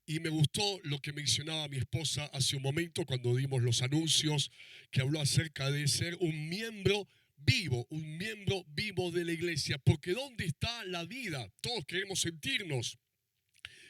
Y me gustó lo que mencionaba mi esposa hace un momento cuando dimos los anuncios, que habló acerca de ser un miembro vivo de la iglesia. Porque ¿dónde está la vida? Todos queremos sentirnos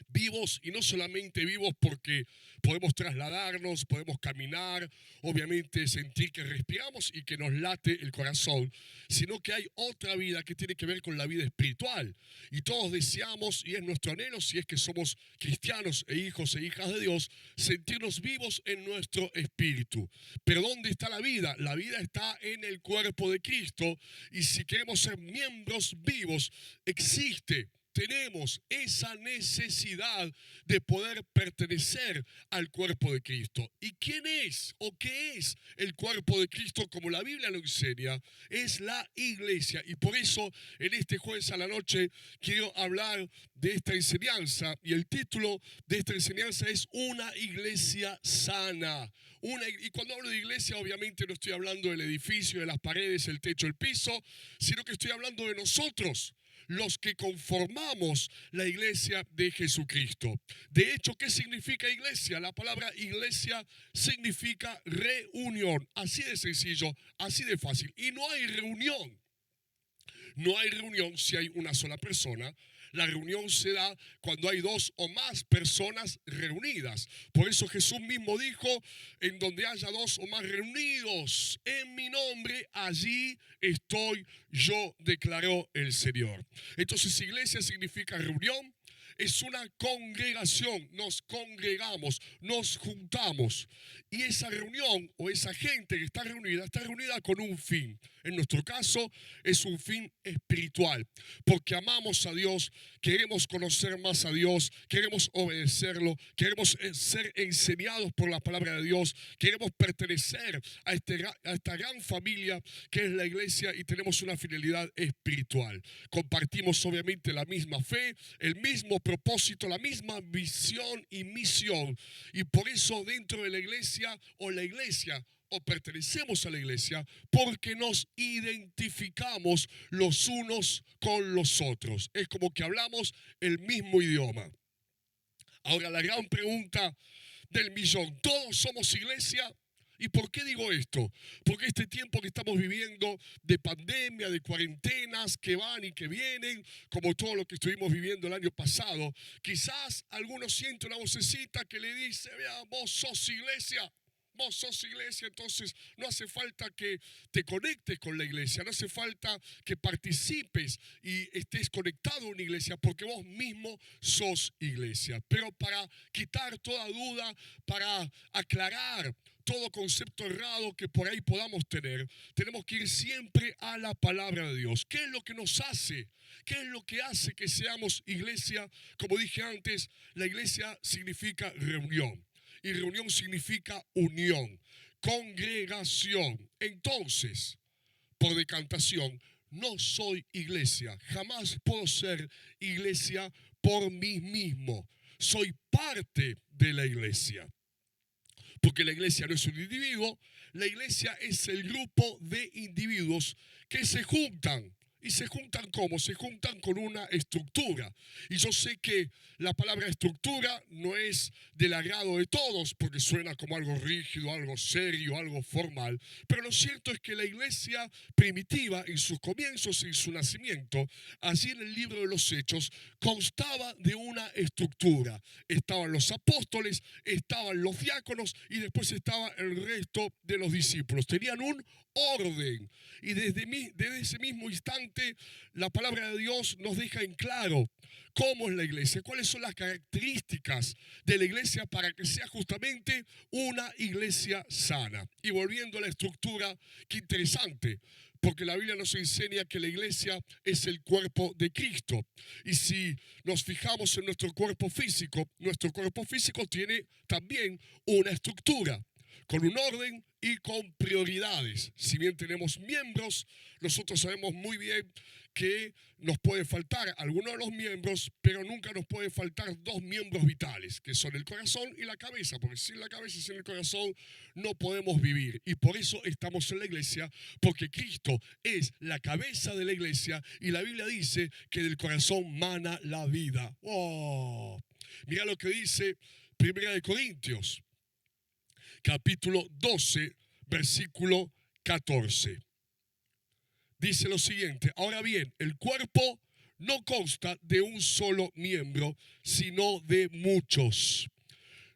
vivos, y no solamente vivos porque podemos trasladarnos, podemos caminar, obviamente sentir que respiramos y que nos late el corazón, sino que hay otra vida que tiene que ver con la vida espiritual. Y todos deseamos, y es nuestro anhelo, si es que somos cristianos e hijos e hijas de Dios, sentirnos vivos en nuestro espíritu. Pero ¿dónde está la vida? La vida está en el cuerpo de Cristo, y si queremos ser miembros vivos, tenemos esa necesidad de poder pertenecer al cuerpo de Cristo. ¿Y quién es o qué es el cuerpo de Cristo? Como la Biblia lo enseña, es la iglesia. Y por eso en este jueves a la noche quiero hablar de esta enseñanza. Y el título de esta enseñanza es Una iglesia sana. Y cuando hablo de iglesia, obviamente no estoy hablando del edificio, de las paredes, el techo, el piso, sino que estoy hablando de nosotros, los que conformamos la iglesia de Jesucristo. De hecho, ¿qué significa iglesia? La palabra iglesia significa reunión. Así de sencillo, así de fácil. Y no hay reunión. No hay reunión si hay una sola persona. La reunión se da cuando hay dos o más personas reunidas. Por eso Jesús mismo dijo, en donde haya dos o más reunidos en mi nombre, allí estoy yo, declaró el Señor. Entonces, iglesia significa reunión. Es una congregación, nos congregamos, nos juntamos. Y esa reunión o esa gente que está reunida con un fin. En nuestro caso es un fin espiritual, porque amamos a Dios, queremos conocer más a Dios, queremos obedecerlo, queremos ser enseñados por la palabra de Dios, queremos pertenecer a esta gran familia que es la iglesia, y tenemos una finalidad espiritual. Compartimos obviamente la misma fe, el mismo propósito, la misma visión y misión, y por eso dentro de la iglesia o pertenecemos a la iglesia, porque nos identificamos los unos con los otros. Es como que hablamos el mismo idioma. Ahora, la gran pregunta del millón: ¿todos somos iglesia? ¿Y por qué digo esto? Porque este tiempo que estamos viviendo de pandemia, de cuarentenas que van y que vienen, como todo lo que estuvimos viviendo el año pasado, quizás algunos sienten una vocecita que le dice: vea, vos sos iglesia. Vos sos iglesia, entonces no hace falta que te conectes con la iglesia, no hace falta que participes y estés conectado a una iglesia, porque vos mismo sos iglesia. Pero para quitar toda duda, para aclarar todo concepto errado que por ahí podamos tener, tenemos que ir siempre a la palabra de Dios. ¿Qué es lo que nos hace? ¿Qué es lo que hace que seamos iglesia? Como dije antes, la iglesia significa reunión. Y reunión significa unión, congregación. Entonces, por decantación, no soy iglesia. Jamás puedo ser iglesia por mí mismo. Soy parte de la iglesia. Porque la iglesia no es un individuo, la iglesia es el grupo de individuos que se juntan. ¿Y se juntan cómo? Se juntan con una estructura. Y yo sé que la palabra estructura no es del agrado de todos, porque suena como algo rígido, algo serio, algo formal. Pero lo cierto es que la iglesia primitiva, en sus comienzos, en su nacimiento, allí en el libro de los Hechos, constaba de una estructura. Estaban los apóstoles, estaban los diáconos y después estaba el resto de los discípulos. Tenían un orden. Y desde ese mismo instante la palabra de Dios nos deja en claro cómo es la iglesia, cuáles son las características de la iglesia para que sea justamente una iglesia sana. Y volviendo a la estructura, qué interesante, porque la Biblia nos enseña que la iglesia es el cuerpo de Cristo. Y si nos fijamos en nuestro cuerpo físico tiene también una estructura, con un orden y con prioridades. Si bien tenemos miembros, nosotros sabemos muy bien que nos puede faltar alguno de los miembros, pero nunca nos puede faltar dos miembros vitales, que son el corazón y la cabeza, porque sin la cabeza y sin el corazón no podemos vivir. Y por eso estamos en la iglesia, porque Cristo es la cabeza de la iglesia y la Biblia dice que del corazón mana la vida. ¡Oh! Mira lo que dice 1 Corintios, capítulo 12, versículo 14. Dice lo siguiente: ahora bien, el cuerpo no consta de un solo miembro, sino de muchos.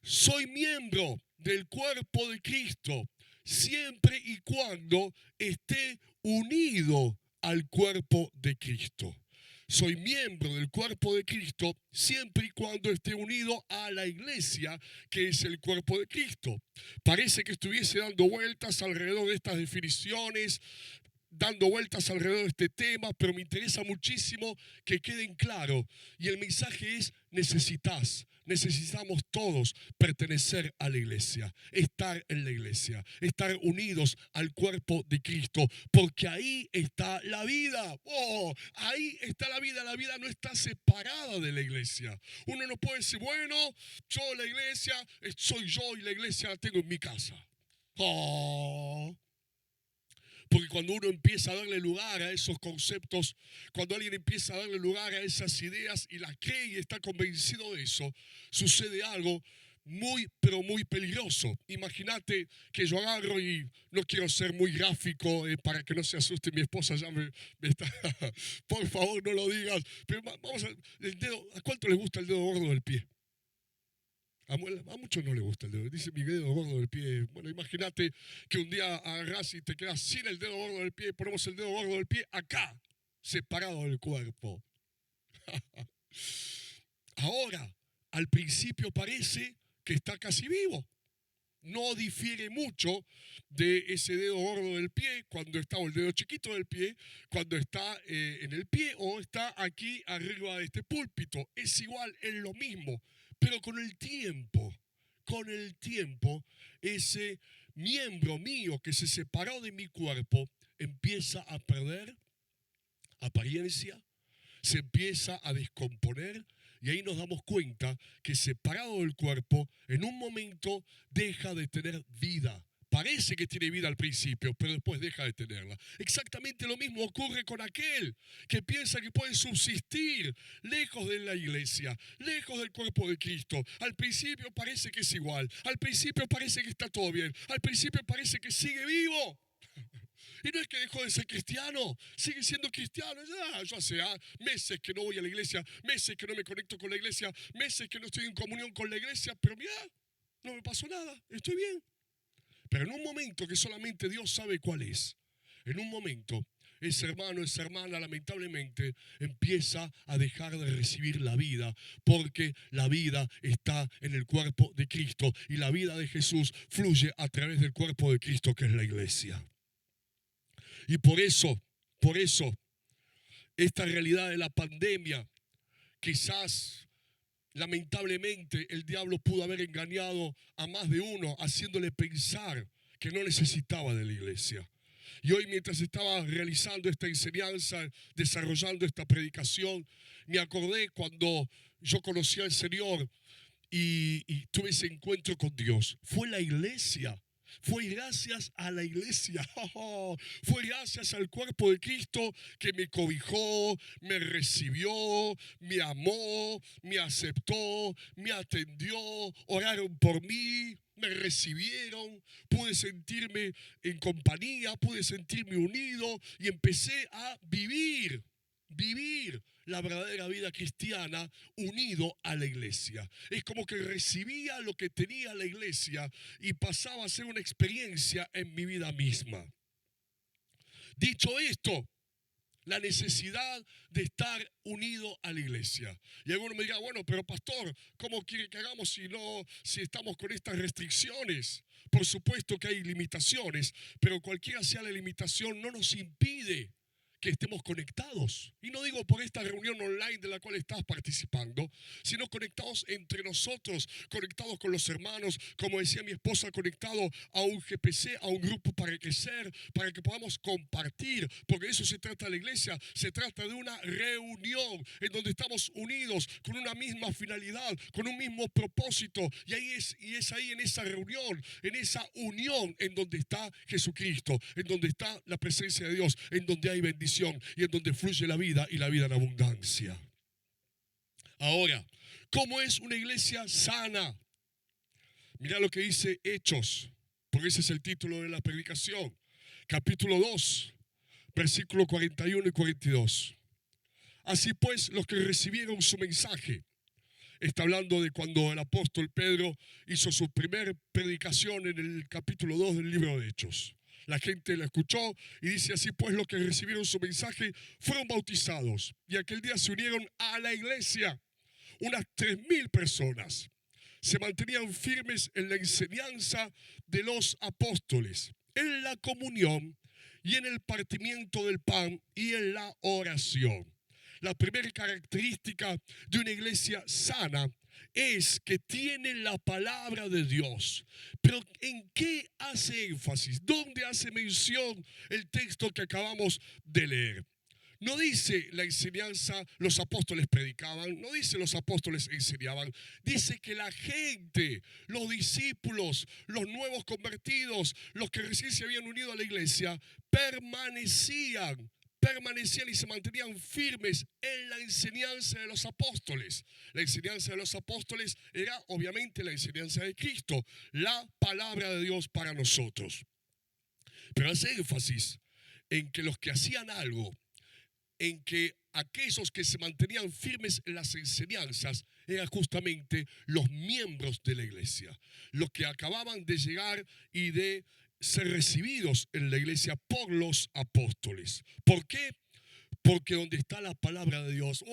Soy miembro del cuerpo de Cristo, siempre y cuando esté unido al cuerpo de Cristo. Soy miembro del cuerpo de Cristo siempre y cuando esté unido a la iglesia, que es el cuerpo de Cristo. Parece que estuviese dando vueltas alrededor de estas definiciones, dando vueltas alrededor de este tema, pero me interesa muchísimo que queden claros. Y el mensaje es: necesitamos todos pertenecer a la iglesia, estar en la iglesia, estar unidos al cuerpo de Cristo, porque ahí está la vida. Oh, ahí está la vida. La vida no está separada de la iglesia. Uno no puede decir, bueno, yo la iglesia soy yo y la iglesia la tengo en mi casa. Oh. Porque cuando uno empieza a darle lugar a esos conceptos, cuando alguien empieza a darle lugar a esas ideas y las cree y está convencido de eso, sucede algo muy, pero muy peligroso. Imagínate que yo agarro, y no quiero ser muy gráfico para que no se asuste mi esposa, ya me está, por favor no lo digas, pero vamos el dedo, ¿a cuánto les gusta el dedo gordo del pie? A muchos no les gusta el dedo. Dice mi dedo gordo del pie. Bueno, imagínate que un día agarrás y te quedas sin el dedo gordo del pie. Ponemos el dedo gordo del pie acá, separado del cuerpo. Ahora, al principio parece que está casi vivo. No difiere mucho de ese dedo gordo del pie cuando está, o el dedo chiquito del pie, cuando está en el pie o está aquí arriba de este púlpito. Es igual, es lo mismo. Pero con el tiempo, ese miembro mío que se separó de mi cuerpo empieza a perder apariencia, se empieza a descomponer, y ahí nos damos cuenta que separado del cuerpo, en un momento deja de tener vida. Parece que tiene vida al principio, pero después deja de tenerla. Exactamente lo mismo ocurre con aquel que piensa que puede subsistir lejos de la iglesia, lejos del cuerpo de Cristo. Al principio parece que es igual, al principio parece que está todo bien, al principio parece que sigue vivo. Y no es que dejó de ser cristiano, sigue siendo cristiano. Ya, yo hace meses que no voy a la iglesia, meses que no me conecto con la iglesia, meses que no estoy en comunión con la iglesia, pero mira, no me pasó nada, estoy bien. Pero en un momento que solamente Dios sabe cuál es, en un momento ese hermano, esa hermana lamentablemente empieza a dejar de recibir la vida, porque la vida está en el cuerpo de Cristo y la vida de Jesús fluye a través del cuerpo de Cristo, que es la iglesia. Y por eso, esta realidad de la pandemia, quizás lamentablemente el diablo pudo haber engañado a más de uno, haciéndole pensar que no necesitaba de la iglesia. Y hoy, mientras estaba realizando esta enseñanza, desarrollando esta predicación, me acordé cuando yo conocí al Señor y tuve ese encuentro con Dios. Fue la iglesia. Fue gracias a la iglesia, fue gracias al cuerpo de Cristo que me cobijó, me recibió, me amó, me aceptó, me atendió, oraron por mí, me recibieron, pude sentirme en compañía, pude sentirme unido y empecé a vivir la verdadera vida cristiana unido a la iglesia. Es como que recibía lo que tenía la iglesia y pasaba a ser una experiencia en mi vida misma. Dicho esto, la necesidad de estar unido a la iglesia. Y alguno me dirá, bueno, pero pastor, ¿cómo quiere que hagamos si estamos con estas restricciones? Por supuesto que hay limitaciones, pero cualquiera sea la limitación no nos impide que estemos conectados. Y no digo por esta reunión online de la cual estás participando, sino conectados entre nosotros, conectados con los hermanos, como decía mi esposa, conectado a un GPC, a un grupo para crecer, para que podamos compartir, porque de eso se trata la iglesia. Se trata de una reunión en donde estamos unidos con una misma finalidad, con un mismo propósito, y es ahí en esa reunión, en esa unión, en donde está Jesucristo, en donde está la presencia de Dios, en donde hay bendición y en donde fluye la vida y la vida en abundancia. Ahora, ¿cómo es una iglesia sana? Mira lo que dice Hechos, porque ese es el título de la predicación. Capítulo 2, versículos 41 y 42. Así pues, los que recibieron su mensaje, está hablando de cuando el apóstol Pedro hizo su primer predicación en el capítulo 2 del libro de Hechos. La gente la escuchó y dice: así pues, los que recibieron su mensaje fueron bautizados. Y aquel día se unieron a la iglesia unas 3.000 personas. Se mantenían firmes en la enseñanza de los apóstoles, en la comunión y en el partimiento del pan y en la oración. La primera característica de una iglesia sana es que tiene la palabra de Dios. Pero ¿en qué hace énfasis? ¿Dónde hace mención el texto que acabamos de leer? No dice la enseñanza, los apóstoles predicaban, no dice los apóstoles enseñaban, dice que la gente, los discípulos, los nuevos convertidos, los que recién se habían unido a la iglesia, permanecían y se mantenían firmes en la enseñanza de los apóstoles. La enseñanza de los apóstoles era obviamente la enseñanza de Cristo, la palabra de Dios para nosotros. Pero hace énfasis en que los que hacían algo, en que aquellos que se mantenían firmes en las enseñanzas eran justamente los miembros de la iglesia, los que acababan de llegar y de ser recibidos en la iglesia por los apóstoles. ¿Por qué? Porque donde está la palabra de Dios,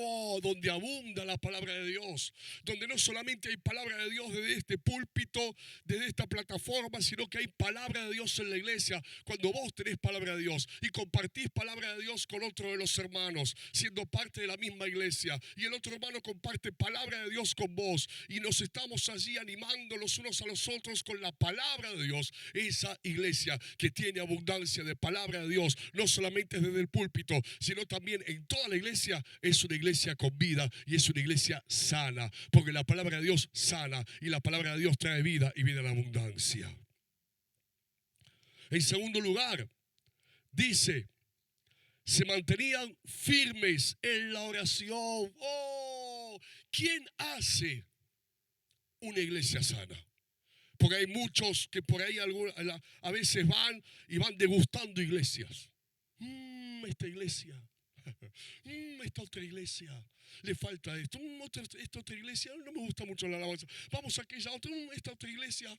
donde abunda la palabra de Dios, donde no solamente hay palabra de Dios desde este púlpito, desde esta plataforma, sino que hay palabra de Dios en la iglesia. Cuando vos tenés palabra de Dios y compartís palabra de Dios con otro de los hermanos, siendo parte de la misma iglesia, y el otro hermano comparte palabra de Dios con vos, y nos estamos allí animando los unos a los otros con la palabra de Dios, esa iglesia que tiene abundancia de palabra de Dios, no solamente desde el púlpito, sino también en toda la iglesia, es una iglesia con vida y es una iglesia sana, porque la palabra de Dios sana y la palabra de Dios trae vida y vida en abundancia. En segundo lugar, dice, se mantenían firmes en la oración. ¿Quién hace una iglesia sana? Porque hay muchos que por ahí a veces van y van degustando iglesias. Esta iglesia. Esta otra iglesia, le falta esto. Esta otra iglesia, no me gusta mucho la alabanza. Vamos a aquella otra, esta otra iglesia.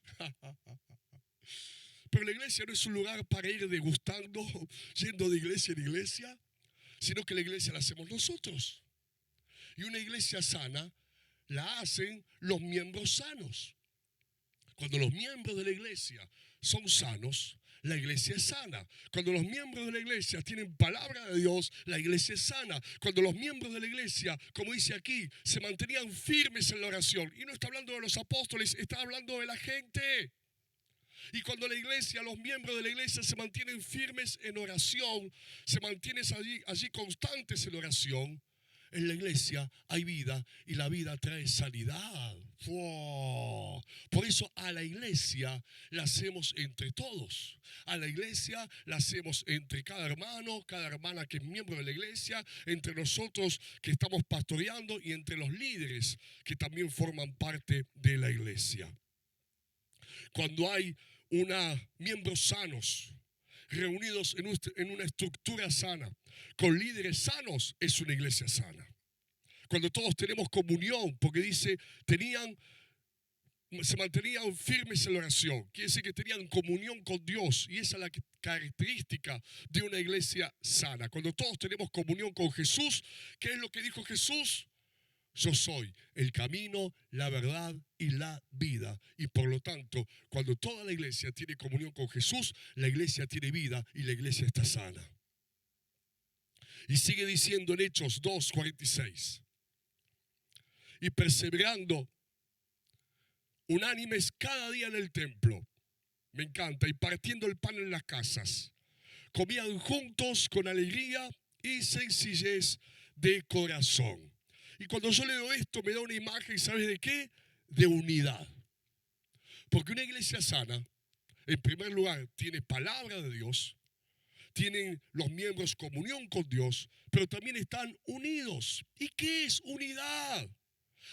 Pero la iglesia no es un lugar para ir degustando, yendo de iglesia en iglesia, sino que la iglesia la hacemos nosotros. Y una iglesia sana la hacen los miembros sanos. Cuando los miembros de la iglesia son sanos, la iglesia es sana. Cuando los miembros de la iglesia tienen palabra de Dios, la iglesia es sana. Cuando los miembros de la iglesia, como dice aquí, se mantenían firmes en la oración. Y no está hablando de los apóstoles, está hablando de la gente. Y cuando la iglesia, los miembros de la iglesia se mantienen firmes en oración, se mantienen allí constantes en oración, en la iglesia hay vida y la vida trae sanidad. Por eso a la iglesia la hacemos entre todos. A la iglesia la hacemos entre cada hermano, cada hermana que es miembro de la iglesia, entre nosotros que estamos pastoreando y entre los líderes que también forman parte de la iglesia. Cuando hay miembros sanos, reunidos en una estructura sana, con líderes sanos, es una iglesia sana. Cuando todos tenemos comunión, porque dice, se mantenían firmes en la oración, quiere decir que tenían comunión con Dios, y esa es la característica de una iglesia sana. Cuando todos tenemos comunión con Jesús, ¿qué es lo que dijo Jesús? Yo soy el camino, la verdad y la vida. Y por lo tanto, cuando toda la iglesia tiene comunión con Jesús, la iglesia tiene vida y la iglesia está sana. Y sigue diciendo en Hechos 2:46. Y perseverando unánimes cada día en el templo. Me encanta. Y partiendo el pan en las casas, comían juntos con alegría y sencillez de corazón. Y cuando yo leo esto me da una imagen, ¿sabes de qué? De unidad. Porque una iglesia sana, en primer lugar, tiene palabra de Dios, tienen los miembros comunión con Dios, pero también están unidos. ¿Y qué es unidad?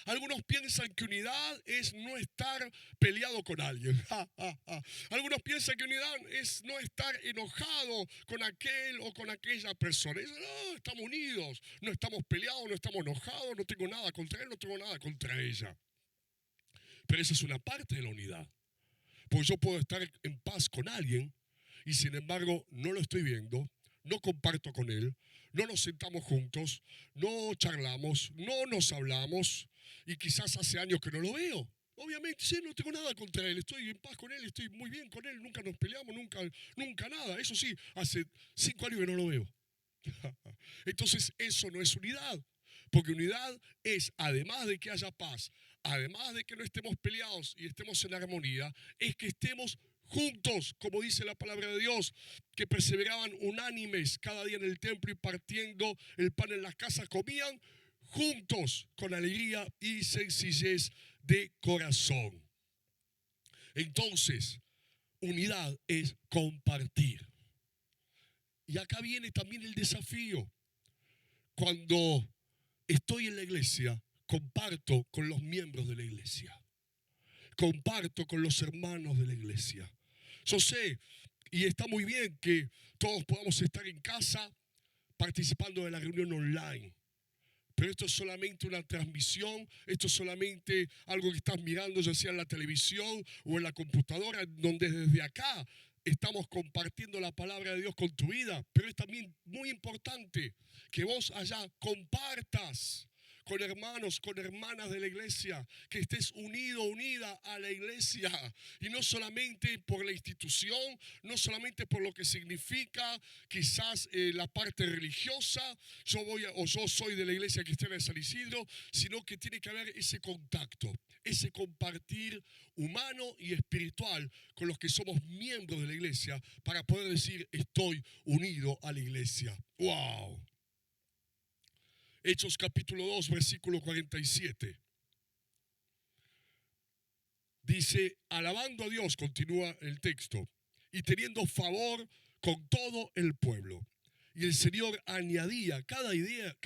Algunos piensan que unidad es no estar peleado con alguien. Algunos piensan que unidad es no estar enojado con aquel o con aquella persona. Y dicen, no, estamos unidos, no estamos peleados, no estamos enojados, no tengo nada contra él, no tengo nada contra ella. Pero esa es una parte de la unidad. Porque yo puedo estar en paz con alguien y sin embargo no lo estoy viendo, no comparto con él, no nos sentamos juntos, no charlamos, no nos hablamos y quizás hace años que no lo veo. Obviamente, sí, no tengo nada contra él, estoy en paz con él, estoy muy bien con él, nunca nos peleamos, nunca nada. Eso sí, hace 5 años que no lo veo. Entonces eso no es unidad, porque unidad es, además de que haya paz, además de que no estemos peleados y estemos en armonía, es que estemos juntos, como dice la palabra de Dios, que perseveraban unánimes cada día en el templo y partiendo el pan en las casas, comían juntos con alegría y sencillez de corazón. Entonces, unidad es compartir. Y acá viene también el desafío. Cuando estoy en la iglesia, comparto con los miembros de la iglesia. Comparto con los hermanos de la iglesia. Yo sé, y está muy bien que todos podamos estar en casa participando de la reunión online. Pero esto es solamente una transmisión, esto es solamente algo que estás mirando, ya sea en la televisión o en la computadora, donde desde acá estamos compartiendo la palabra de Dios con tu vida. Pero es también muy importante que vos allá compartas con hermanos, con hermanas de la iglesia, que estés unido, unida a la iglesia, y no solamente por la institución, no solamente por lo que significa quizás la parte religiosa, yo soy de la iglesia cristiana de San Isidro, sino que tiene que haber ese contacto, ese compartir humano y espiritual con los que somos miembros de la iglesia, para poder decir, estoy unido a la iglesia. ¡Wow! Hechos capítulo 2, versículo 47. Dice, alabando a Dios, continúa el texto, y teniendo favor con todo el pueblo. Y el Señor añadía cada día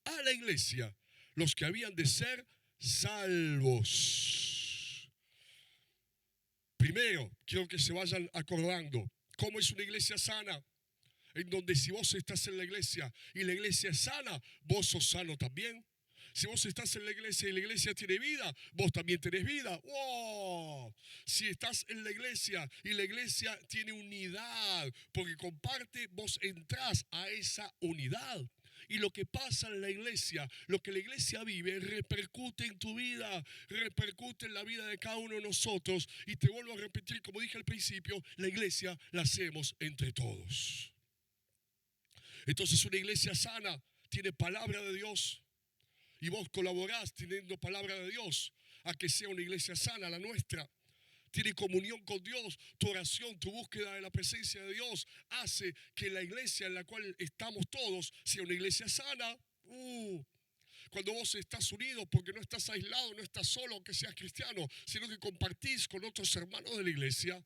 a la iglesia los que habían de ser salvos. Primero, quiero que se vayan acordando cómo es una iglesia sana. En donde si vos estás en la iglesia y la iglesia es sana, vos sos sano también. Si vos estás en la iglesia y la iglesia tiene vida, vos también tenés vida. ¡Wow! Si estás en la iglesia y la iglesia tiene unidad, porque comparte, vos entrás a esa unidad. Y lo que pasa en la iglesia, lo que la iglesia vive, repercute en tu vida, repercute en la vida de cada uno de nosotros. Y te vuelvo a repetir, como dije al principio, la iglesia la hacemos entre todos. Entonces una iglesia sana tiene palabra de Dios y vos colaborás teniendo palabra de Dios a que sea una iglesia sana, la nuestra. Tiene comunión con Dios, tu oración, tu búsqueda de la presencia de Dios hace que la iglesia en la cual estamos todos sea una iglesia sana. Cuando vos estás unido, porque no estás aislado, no estás solo aunque seas cristiano, sino que compartís con otros hermanos de la iglesia,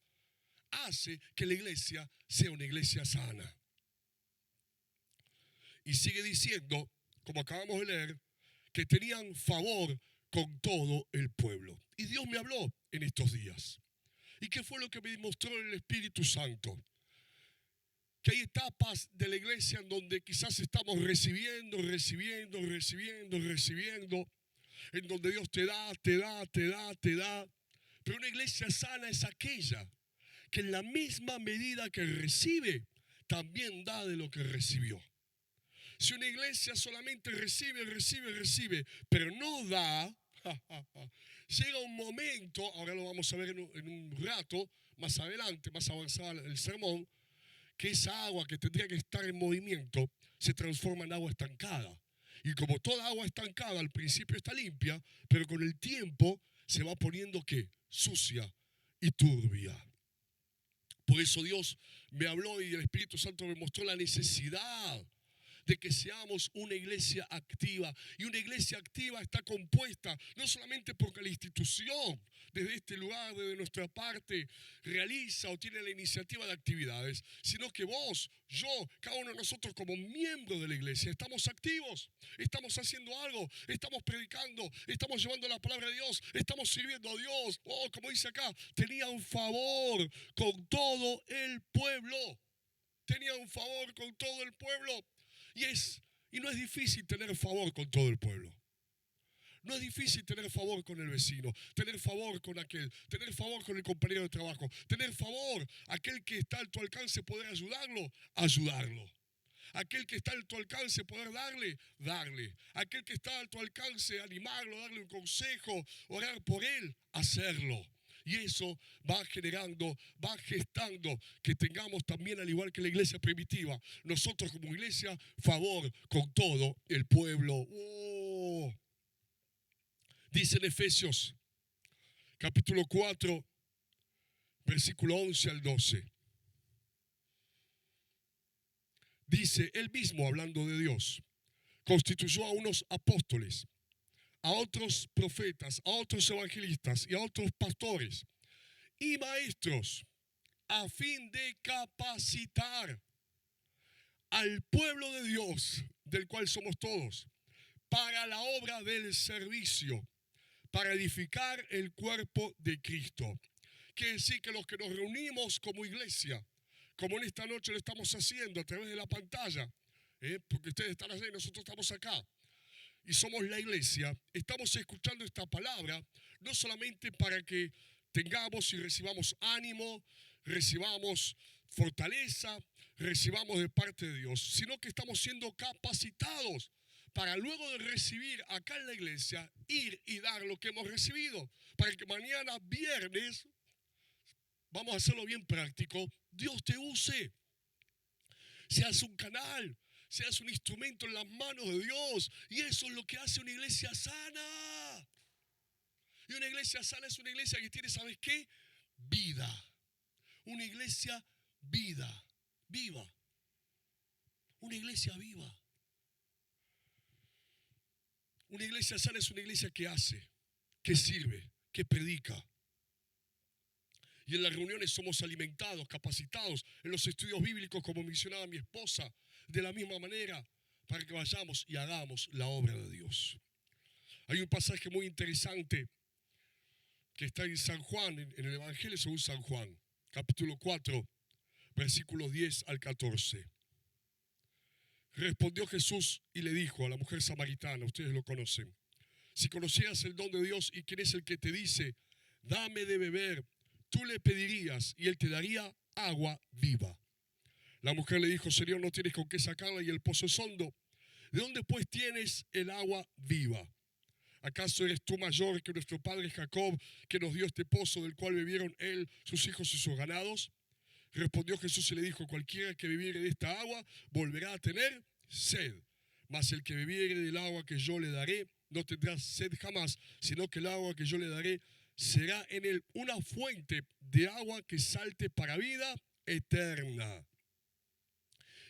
hace que la iglesia sea una iglesia sana. Y sigue diciendo, como acabamos de leer, que tenían favor con todo el pueblo. Y Dios me habló en estos días. ¿Y qué fue lo que me mostró el Espíritu Santo? Que hay etapas de la iglesia en donde quizás estamos recibiendo, en donde Dios te da. Pero una iglesia sana es aquella que en la misma medida que recibe, también da de lo que recibió. Si una iglesia solamente recibe, pero no da, llega un momento, ahora lo vamos a ver en un rato, más adelante, más avanzado el sermón, que esa agua que tendría que estar en movimiento, se transforma en agua estancada. Y como toda agua estancada al principio está limpia, pero con el tiempo se va poniendo ¿qué? Sucia y turbia. Por eso Dios me habló y el Espíritu Santo me mostró la necesidad de que seamos una iglesia activa. Y una iglesia activa está compuesta no solamente porque la institución desde este lugar, desde nuestra parte, realiza o tiene la iniciativa de actividades, sino que vos, yo, cada uno de nosotros como miembros de la iglesia estamos activos, estamos haciendo algo, estamos predicando, estamos llevando la palabra de Dios, estamos sirviendo a Dios. Oh, como dice acá, tenía un favor con todo el pueblo. Tenía un favor con todo el pueblo. Y no es difícil tener favor con todo el pueblo. No es difícil tener favor con el vecino, tener favor con aquel, tener favor con el compañero de trabajo, tener favor, aquel que está a tu alcance poder ayudarlo. Aquel que está a tu alcance poder darle. Aquel que está a tu alcance animarlo, darle un consejo, orar por él, hacerlo. Y eso va generando, va gestando que tengamos también, al igual que la iglesia primitiva, nosotros como iglesia, favor con todo el pueblo. Oh. Dice en Efesios, capítulo 4, versículo 11 al 12. Dice, él mismo, hablando de Dios, constituyó a unos apóstoles, a otros profetas, a otros evangelistas y a otros pastores y maestros, a fin de capacitar al pueblo de Dios, del cual somos todos, para la obra del servicio, para edificar el cuerpo de Cristo. Quiere decir que los que nos reunimos como iglesia, como en esta noche lo estamos haciendo a través de la pantalla, porque ustedes están allá y nosotros estamos acá, y somos la iglesia, estamos escuchando esta palabra, no solamente para que tengamos y recibamos ánimo, recibamos fortaleza, recibamos de parte de Dios, sino que estamos siendo capacitados para luego de recibir acá en la iglesia, ir y dar lo que hemos recibido, para que mañana viernes, vamos a hacerlo bien práctico, Dios te use, seas un canal, seas un instrumento en las manos de Dios. Y eso es lo que hace una iglesia sana. Y una iglesia sana es una iglesia que tiene, ¿sabes qué? Vida. Una iglesia viva. Una iglesia viva. Una iglesia sana es una iglesia que hace, que sirve, que predica. Y en las reuniones somos alimentados, capacitados. En los estudios bíblicos, como mencionaba mi esposa, de la misma manera, para que vayamos y hagamos la obra de Dios. Hay un pasaje muy interesante que está en San Juan, en el Evangelio según San Juan, capítulo 4, versículos 10 al 14. Respondió Jesús y le dijo a la mujer samaritana, ustedes lo conocen, si conocieras el don de Dios y quién es el que te dice, dame de beber, tú le pedirías y él te daría agua viva. La mujer le dijo, Señor, no tienes con qué sacarla y el pozo es hondo. ¿De dónde pues tienes el agua viva? ¿Acaso eres tú mayor que nuestro padre Jacob, que nos dio este pozo del cual bebieron él, sus hijos y sus ganados? Respondió Jesús y le dijo, cualquiera que bebiere de esta agua volverá a tener sed. Mas el que bebiere del agua que yo le daré no tendrá sed jamás, sino que el agua que yo le daré será en él una fuente de agua que salte para vida eterna.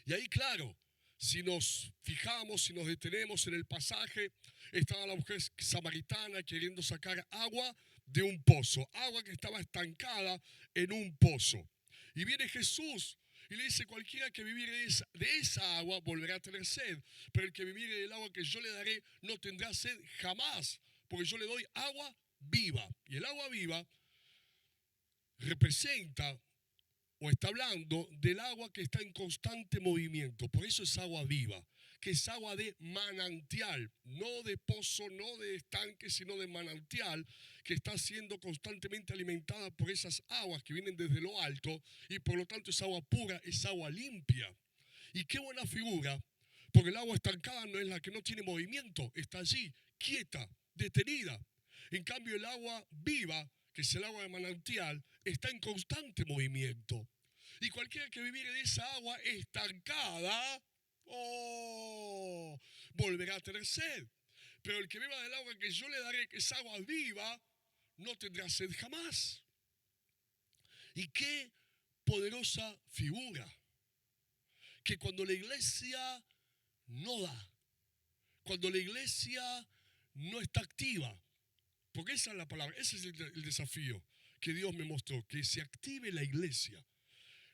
Y ahí, claro, si nos fijamos, si nos detenemos en el pasaje, estaba la mujer samaritana queriendo sacar agua de un pozo, agua que estaba estancada en un pozo. Y viene Jesús y le dice, cualquiera que viviere de esa agua volverá a tener sed, pero el que viviere del agua que yo le daré no tendrá sed jamás, porque yo le doy agua viva. Y el agua viva representa o está hablando del agua que está en constante movimiento. Por eso es agua viva, que es agua de manantial, no de pozo, no de estanque, sino de manantial, que está siendo constantemente alimentada por esas aguas que vienen desde lo alto, y por lo tanto es agua pura, es agua limpia. Y qué buena figura, porque el agua estancada no es la que no tiene movimiento, está allí, quieta, detenida. En cambio el agua viva, que es el agua de manantial, está en constante movimiento. Y cualquiera que viviere de esa agua estancada Oh, volverá a tener sed. Pero el que beba del agua que yo le daré, que es agua viva, no tendrá sed jamás. Y qué poderosa figura. Que cuando la iglesia no da, cuando la iglesia no está activa, porque esa es la palabra, ese es el desafío que Dios me mostró, que se active la iglesia.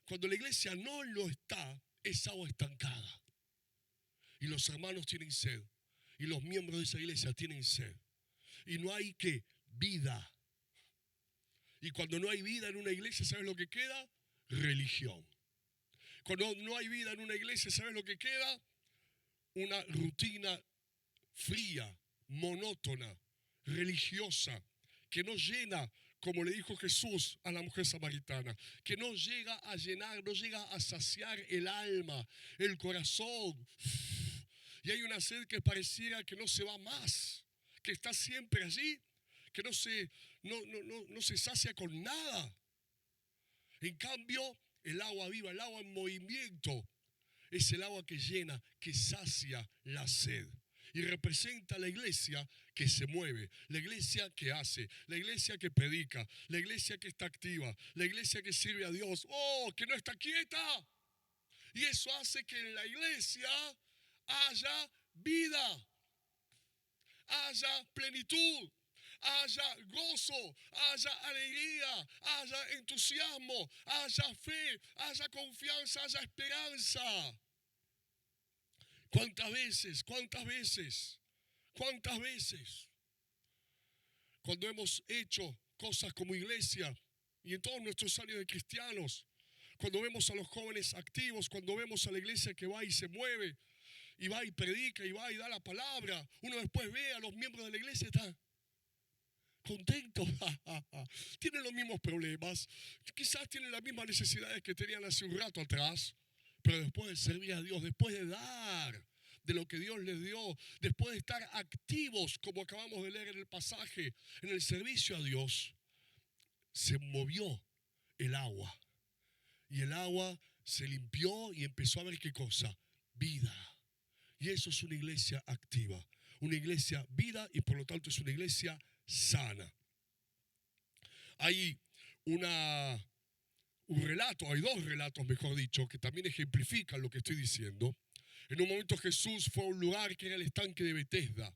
Cuando la iglesia no lo está, es agua estancada. Y los hermanos tienen sed. Y los miembros de esa iglesia tienen sed. Y no hay ¿qué? Vida. Y cuando no hay vida en una iglesia, ¿sabes lo que queda? Religión. Cuando no hay vida en una iglesia, ¿sabes lo que queda? Una rutina fría, monótona, religiosa, que no llena, como le dijo Jesús a la mujer samaritana, que no llega a llenar, no llega a saciar el alma, el corazón. Y hay una sed que pareciera que no se va más, que está siempre allí, que no se sacia con nada. En cambio, el agua viva, el agua en movimiento, es el agua que llena, que sacia la sed. Y representa a la iglesia que se mueve, la iglesia que hace, la iglesia que predica, la iglesia que está activa, la iglesia que sirve a Dios. ¡Oh, que no está quieta! Y eso hace que en la iglesia haya vida, haya plenitud, haya gozo, haya alegría, haya entusiasmo, haya fe, haya confianza, haya esperanza. ¿Cuántas veces cuando hemos hecho cosas como iglesia y en todos nuestros años de cristianos, cuando vemos a los jóvenes activos, cuando vemos a la iglesia que va y se mueve y va y predica y va y da la palabra, uno después ve a los miembros de la iglesia y está contento, tienen los mismos problemas, quizás tienen las mismas necesidades que tenían hace un rato atrás, pero después de servir a Dios, después de dar de lo que Dios les dio, después de estar activos, como acabamos de leer en el pasaje, en el servicio a Dios, se movió el agua. Y el agua se limpió y empezó a ver ¿qué cosa? Vida. Y eso es una iglesia activa, una iglesia vida y por lo tanto es una iglesia sana. Hay un relato, hay dos relatos, mejor dicho, que también ejemplifican lo que estoy diciendo. En un momento Jesús fue a un lugar que era el estanque de Betesda.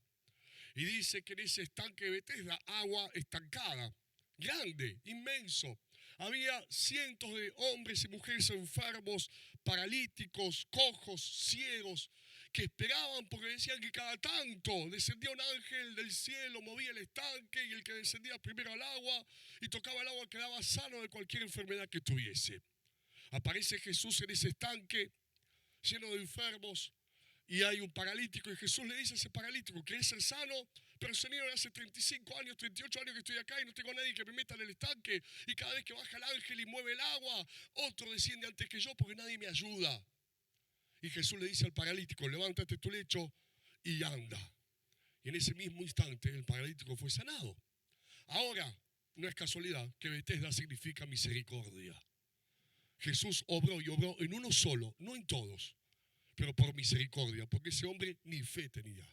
Y dice que en ese estanque de Betesda, agua estancada, grande, inmenso. Había cientos de hombres y mujeres enfermos, paralíticos, cojos, ciegos, que esperaban porque decían que cada tanto descendía un ángel del cielo, movía el estanque y el que descendía primero al agua y tocaba el agua quedaba sano de cualquier enfermedad que tuviese. Aparece Jesús en ese estanque lleno de enfermos y hay un paralítico y Jesús le dice a ese paralítico: ¿querés ser sano? Pero Señor, hace 35 años, 38 años que estoy acá y no tengo a nadie que me meta en el estanque y cada vez que baja el ángel y mueve el agua, otro desciende antes que yo porque nadie me ayuda. Y Jesús le dice al paralítico: levántate tu lecho y anda. Y en ese mismo instante el paralítico fue sanado. Ahora, no es casualidad que Betesda significa misericordia. Jesús obró y obró en uno solo, no en todos, pero por misericordia, porque ese hombre ni fe tenía.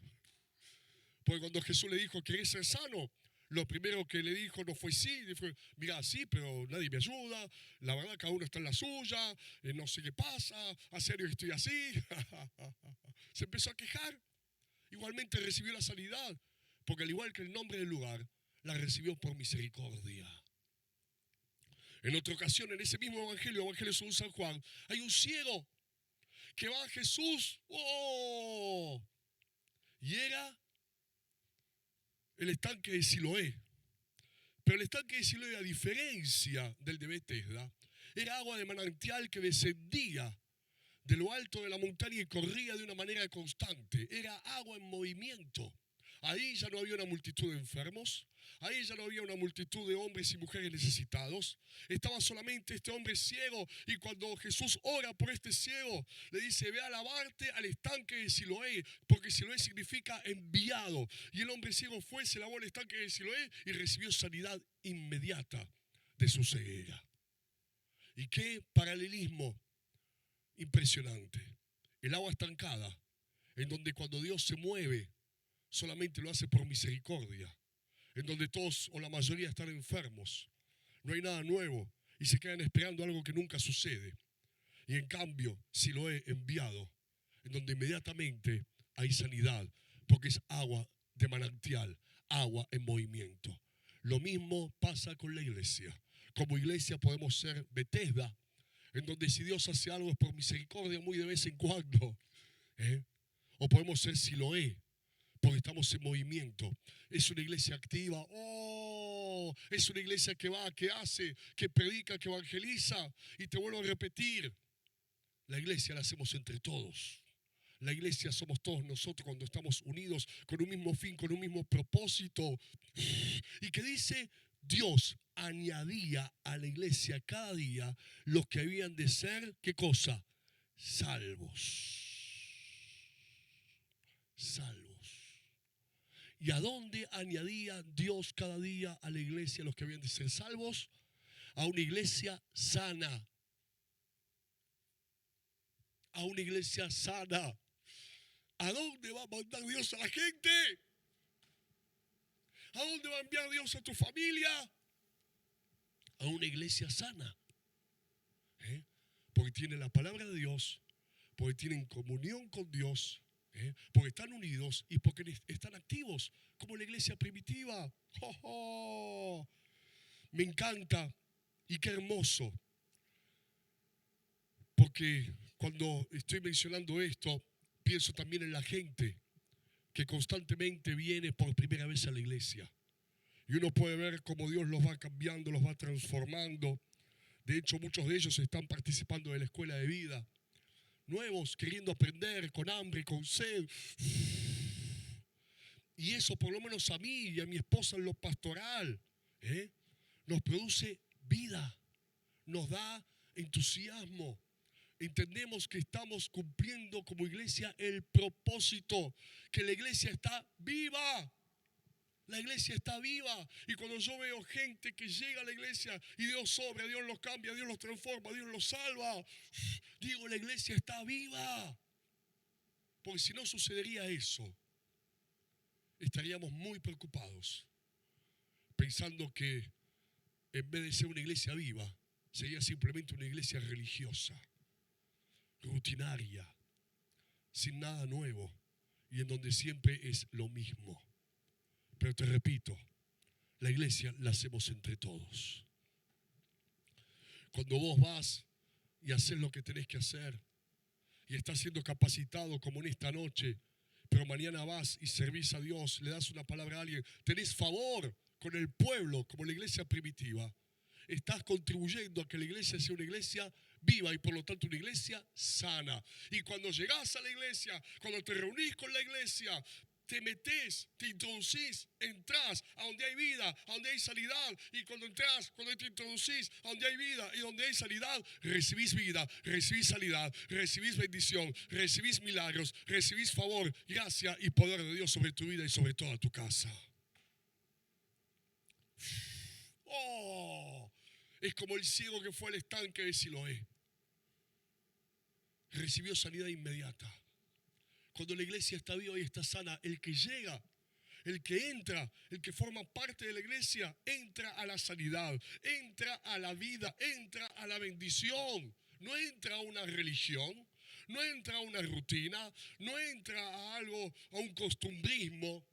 Porque cuando Jesús le dijo: ¿querés ser sano? Lo primero que le dijo no fue sí, dijo: mira, sí, pero nadie me ayuda, la verdad cada uno está en la suya, no sé qué pasa, a serio que estoy así. Se empezó a quejar. Igualmente recibió la sanidad, porque al igual que el nombre del lugar, la recibió por misericordia. En otra ocasión, en ese mismo evangelio según San Juan, hay un ciego que va a Jesús, ¡oh!, y era el estanque de Siloé. Pero el estanque de Siloé, a diferencia del de Betesda, era agua de manantial que descendía de lo alto de la montaña y corría de una manera constante. Era agua en movimiento. Ahí ya no había una multitud de enfermos, ahí ya no había una multitud de hombres y mujeres necesitados. Estaba solamente este hombre ciego y cuando Jesús ora por este ciego, le dice: ve a lavarte al estanque de Siloé, porque Siloé significa enviado. Y el hombre ciego fue, se lavó al estanque de Siloé y recibió sanidad inmediata de su ceguera. Y qué paralelismo impresionante el agua estancada, en donde cuando Dios se mueve, solamente lo hace por misericordia, en donde todos o la mayoría están enfermos, no hay nada nuevo y se quedan esperando algo que nunca sucede. Y en cambio, si lo he enviado, en donde inmediatamente hay sanidad, porque es agua de manantial, agua en movimiento. Lo mismo pasa con la iglesia. Como iglesia podemos ser Betesda, en donde si Dios hace algo es por misericordia muy de vez en cuando. O podemos ser Siloé, porque estamos en movimiento. Es una iglesia activa. Es una iglesia que va, que hace, que predica, que evangeliza. Y te vuelvo a repetir, la iglesia la hacemos entre todos. La iglesia somos todos nosotros cuando estamos unidos con un mismo fin, con un mismo propósito. Y que dice, Dios añadía a la iglesia cada día los que habían de ser, ¿qué cosa? Salvos. Salvos. ¿Y a dónde añadía Dios cada día a la iglesia los que habían de ser salvos? A una iglesia sana. A una iglesia sana. ¿A dónde va a mandar Dios a la gente? ¿A dónde va a enviar Dios a tu familia? A una iglesia sana. Porque tienen la palabra de Dios, porque tienen comunión con Dios, porque están unidos y porque están activos, como la iglesia primitiva. ¡Oh, oh! Me encanta y qué hermoso. Porque cuando estoy mencionando esto, pienso también en la gente que constantemente viene por primera vez a la iglesia. Y uno puede ver cómo Dios los va cambiando, los va transformando. De hecho, muchos de ellos están participando de la escuela de vida. Nuevos, queriendo aprender, con hambre, con sed. Y eso, por lo menos a mí y a mi esposa en lo pastoral, nos produce vida, nos da entusiasmo. Entendemos que estamos cumpliendo como iglesia el propósito, que la iglesia está viva. La iglesia está viva. Y cuando yo veo gente que llega a la iglesia y Dios obra, Dios los cambia, Dios los transforma, Dios los salva, digo, la iglesia está viva. Porque si no sucedería eso, estaríamos muy preocupados, pensando que en vez de ser una iglesia viva, sería simplemente una iglesia religiosa, rutinaria, sin nada nuevo y en donde siempre es lo mismo. Pero te repito, la iglesia la hacemos entre todos. Cuando vos vas y haces lo que tenés que hacer y estás siendo capacitado como en esta noche, pero mañana vas y servís a Dios, le das una palabra a alguien, tenés favor con el pueblo como la iglesia primitiva, estás contribuyendo a que la iglesia sea una iglesia viva y por lo tanto una iglesia sana. Y cuando llegás a la iglesia, cuando te reunís con la iglesia, te metés, te introducís, entrás a donde hay vida, a donde hay sanidad. Y cuando entrás, cuando te introducís a donde hay vida y donde hay sanidad, recibís vida, recibís sanidad, recibís bendición, recibís milagros, recibís favor, gracia y poder de Dios sobre tu vida y sobre toda tu casa. ¡Oh! Es como el ciego que fue al estanque de Siloé. Recibió sanidad inmediata. Cuando la iglesia está viva y está sana, el que llega, el que entra, el que forma parte de la iglesia, entra a la sanidad, entra a la vida, entra a la bendición. No entra a una religión, no entra a una rutina, no entra a algo, a un costumbrismo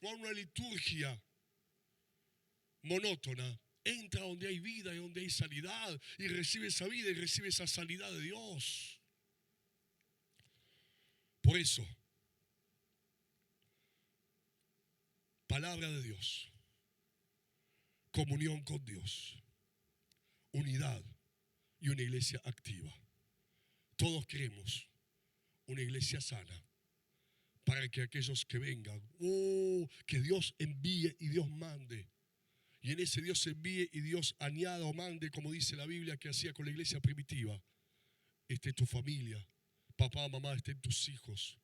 o a una liturgia monótona. Entra donde hay vida y donde hay sanidad y recibe esa vida y recibe esa sanidad de Dios. Por eso, palabra de Dios, comunión con Dios, unidad y una iglesia activa. Todos queremos una iglesia sana para que aquellos que vengan, que Dios envíe y Dios mande. Y en ese Dios envíe y Dios añada o mande, como dice la Biblia que hacía con la iglesia primitiva, esté tu familia, papá, mamá, estén tus hijos,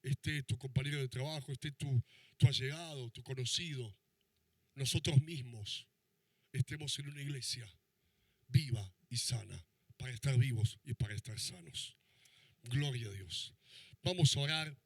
esté tu compañero de trabajo, esté tu allegado, tu conocido, nosotros mismos estemos en una iglesia viva y sana, para estar vivos y para estar sanos. Gloria a Dios. Vamos a orar.